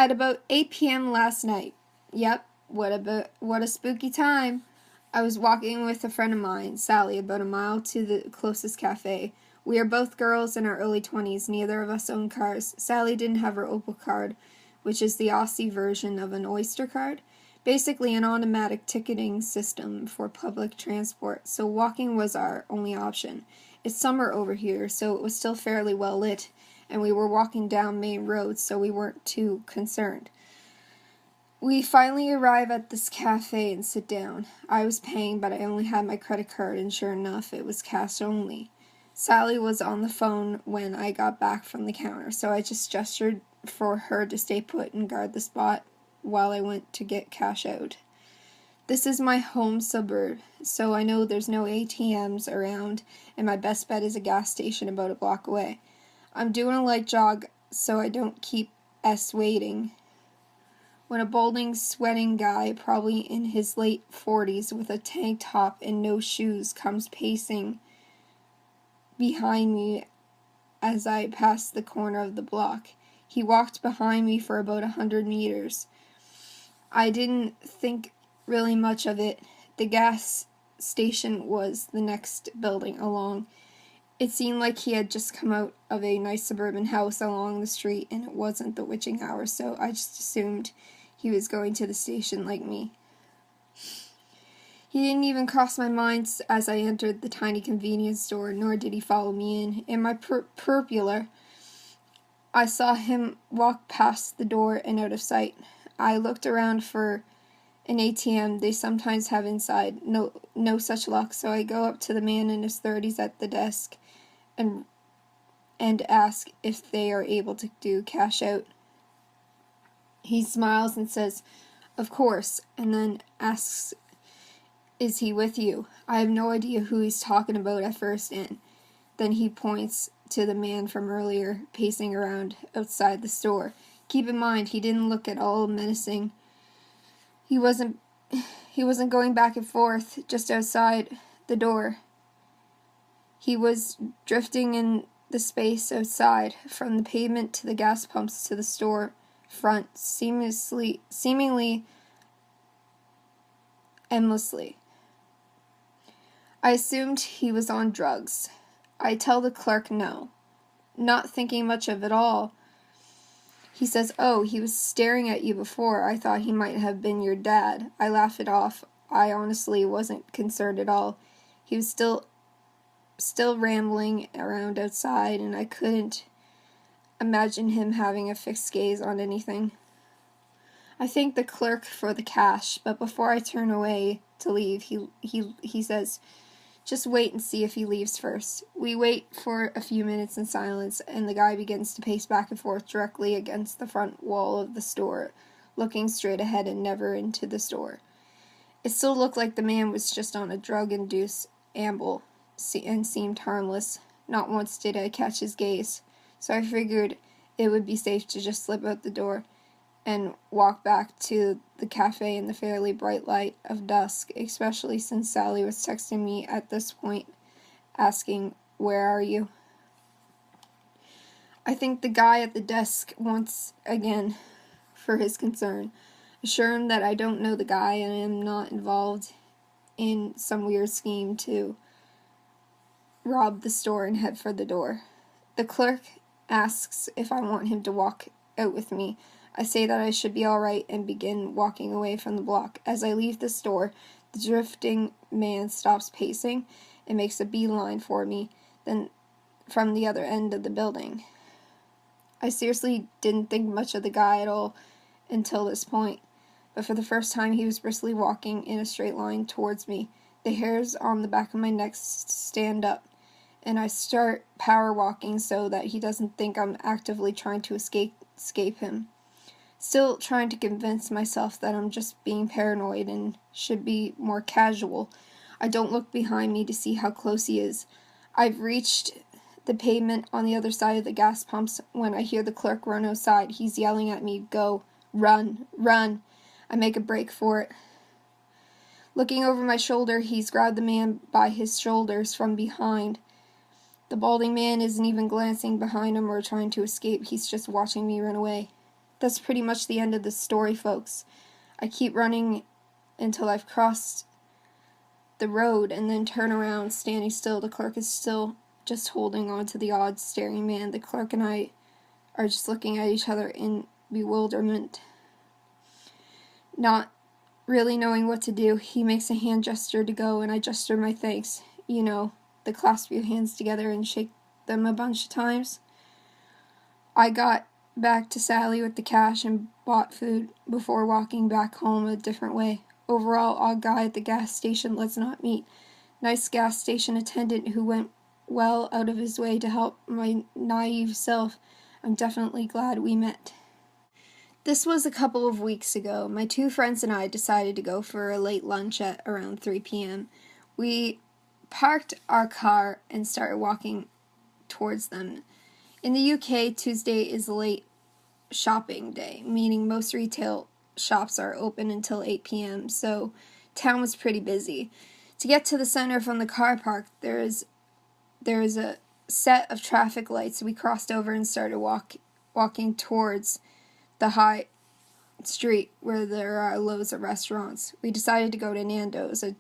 At about 8 p.m. last night. Yep, what a spooky time. I was walking with a friend of mine, Sally, about a mile to the closest cafe. We are both girls in our early 20s. Neither of us own cars. Sally didn't have her Opal card, which is the Aussie version of an Oyster card. Basically an automatic ticketing system for public transport, so walking was our only option. It's summer over here, so it was still fairly well lit, and we were walking down main roads, so we weren't too concerned. We finally arrive at this cafe and sit down. I was paying, but I only had my credit card, and sure enough, it was cash only. Sally was on the phone when I got back from the counter, so I just gestured for her to stay put and guard the spot while I went to get cash out. This is my home suburb, so I know there's no ATMs around, and my best bet is a gas station about a block away. I'm doing a light jog so I don't keep waiting. When a balding, sweating guy, probably in his late 40s with a tank top and no shoes, comes pacing behind me as I pass the corner of the block. He walked behind me for about 100 meters. I didn't think really much of it. The gas station was the next building along. It seemed like he had just come out of a nice suburban house along the street, and it wasn't the witching hour, so I just assumed he was going to the station like me. He didn't even cross my mind as I entered the tiny convenience store, nor did he follow me in. In my purpular, I saw him walk past the door and out of sight. I looked around for an ATM they sometimes have inside. No such luck, so I go up to the man in his 30s at the desk and ask if they are able to do cash out. He smiles and says, "Of course," and then asks, "Is he with you?" I have no idea who he's talking about at first, and then he points to the man from earlier pacing around outside the store. Keep in mind, he didn't look at all menacing. He wasn't going back and forth just outside the door. He was drifting in the space outside, from the pavement to the gas pumps to the store front, seemingly endlessly. I assumed he was on drugs. I tell the clerk no, not thinking much of it all. He says, "Oh, he was staring at you before. I thought he might have been your dad." I laugh it off. I honestly wasn't concerned at all. He was still rambling around outside, and I couldn't imagine him having a fixed gaze on anything. I thank the clerk for the cash, but before I turn away to leave, he says, "Just wait and see if he leaves first." We wait for a few minutes in silence, and the guy begins to pace back and forth directly against the front wall of the store, looking straight ahead and never into the store. It still looked like the man was just on a drug-induced amble and seemed harmless. Not once did I catch his gaze, so I figured it would be safe to just slip out the door and walk back to the cafe in the fairly bright light of dusk, especially since Sally was texting me at this point, asking, "Where are you?" I thank the guy at the desk once again for his concern. Assure him that I don't know the guy and am not involved in some weird scheme to rob the store and head for the door. The clerk asks if I want him to walk out with me. I say that I should be all right and begin walking away from the block. As I leave the store, the drifting man stops pacing and makes a beeline for me, then from the other end of the building. I seriously didn't think much of the guy at all until this point, but for the first time he was briskly walking in a straight line towards me. The hairs on the back of my neck stand up, and I start power walking so that he doesn't think I'm actively trying to escape him. Still trying to convince myself that I'm just being paranoid and should be more casual. I don't look behind me to see how close he is. I've reached the pavement on the other side of the gas pumps when I hear the clerk run outside. He's yelling at me, "Go, run, run." I make a break for it. Looking over my shoulder, he's grabbed the man by his shoulders from behind. The balding man isn't even glancing behind him or trying to escape. He's just watching me run away. That's pretty much the end of the story, folks. I keep running until I've crossed the road and then turn around, standing still. The clerk is still just holding on to the odd staring man. The clerk and I are just looking at each other in bewilderment, not really knowing what to do. He makes a hand gesture to go, and I gesture my thanks. You know, the clasp your hands together and shake them a bunch of times. I got back to Sally with the cash and bought food before walking back home a different way. Overall, odd guy at the gas station, let's not meet. Nice gas station attendant who went well out of his way to help my naive self. I'm definitely glad we met. This was a couple of weeks ago. My two friends and I decided to go for a late lunch at around 3 p.m. We parked our car and started walking towards them. In the UK, Tuesday is late shopping day, meaning most retail shops are open until 8 p.m., so town was pretty busy. To get to the center from the car park, there is a set of traffic lights. We crossed over and started walking towards the high street where there are loads of restaurants. We decided to go to Nando's, a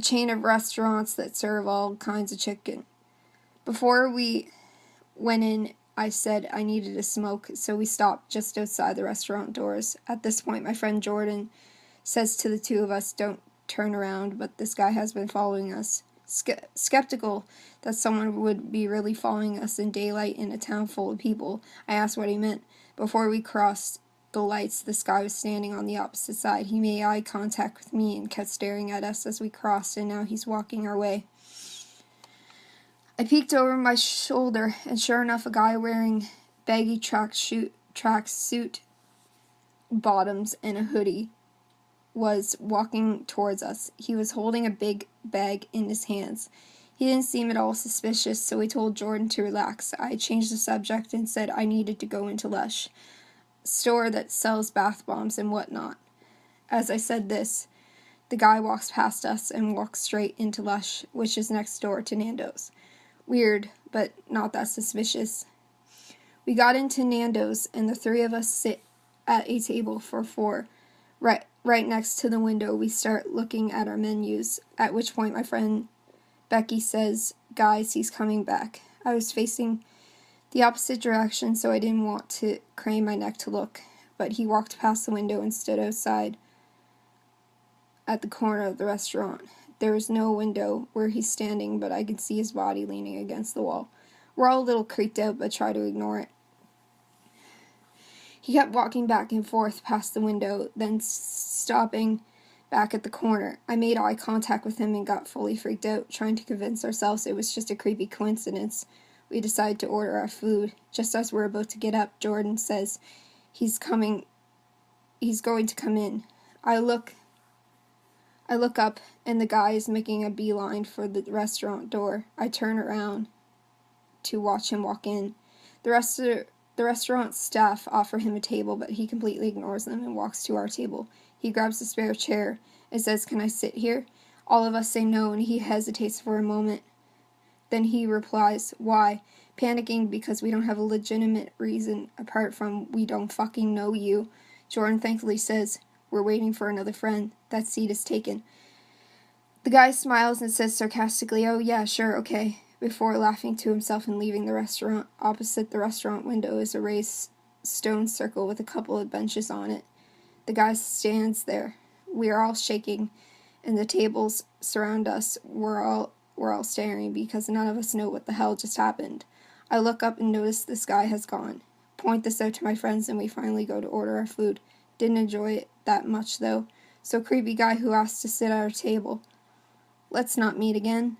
chain of restaurants that serve all kinds of chicken. Before we went in, I said I needed a smoke, so we stopped just outside the restaurant doors. At this point, my friend Jordan says to the two of us, "Don't turn around," but this guy has been following us. Skeptical that someone would be really following us in daylight in a town full of people, I asked what he meant. Before we crossed the lights, this guy was standing on the opposite side. He made eye contact with me and kept staring at us as we crossed, and now he's walking our way. I peeked over my shoulder, and sure enough, a guy wearing baggy tracksuit bottoms and a hoodie was walking towards us. He was holding a big bag in his hands. He didn't seem at all suspicious, so we told Jordan to relax. I changed the subject and said I needed to go into Lush, a store that sells bath bombs and whatnot. As I said this, the guy walks past us and walks straight into Lush, which is next door to Nando's. Weird, but not that suspicious. We got into Nando's, and the three of us sit at a table for four, right next to the window. We start looking at our menus, at which point my friend Becky says, "Guys, he's coming back." I was facing the opposite direction, so I didn't want to crane my neck to look, but he walked past the window and stood outside at the corner of the restaurant. There is no window where he's standing, but I can see his body leaning against the wall. We're all a little creeped out, but try to ignore it. He kept walking back and forth past the window, then stopping back at the corner. I made eye contact with him and got fully freaked out, trying to convince ourselves it was just a creepy coincidence. We decide to order our food. Just as we're about to get up, Jordan says he's going to come in. I look up, and the guy is making a beeline for the restaurant door. I turn around to watch him walk in. The restaurant staff offer him a table, but he completely ignores them and walks to our table. He grabs a spare chair and says, "Can I sit here?" All of us say no, and he hesitates for a moment. Then he replies, "Why?" Panicking because we don't have a legitimate reason apart from we don't fucking know you. Jordan thankfully says, "We're waiting for another friend. That seat is taken." The guy smiles and says sarcastically, "Oh yeah, sure, okay," before laughing to himself and leaving the restaurant. Opposite the restaurant window is a raised stone circle with a couple of benches on it. The guy stands there. We are all shaking, and the tables surround us. We're all staring because none of us know what the hell just happened. I look up and notice this guy has gone. Point this out to my friends, and we finally go to order our food. Didn't enjoy it that much, though. So creepy guy who asked to sit at our table. Let's not meet again.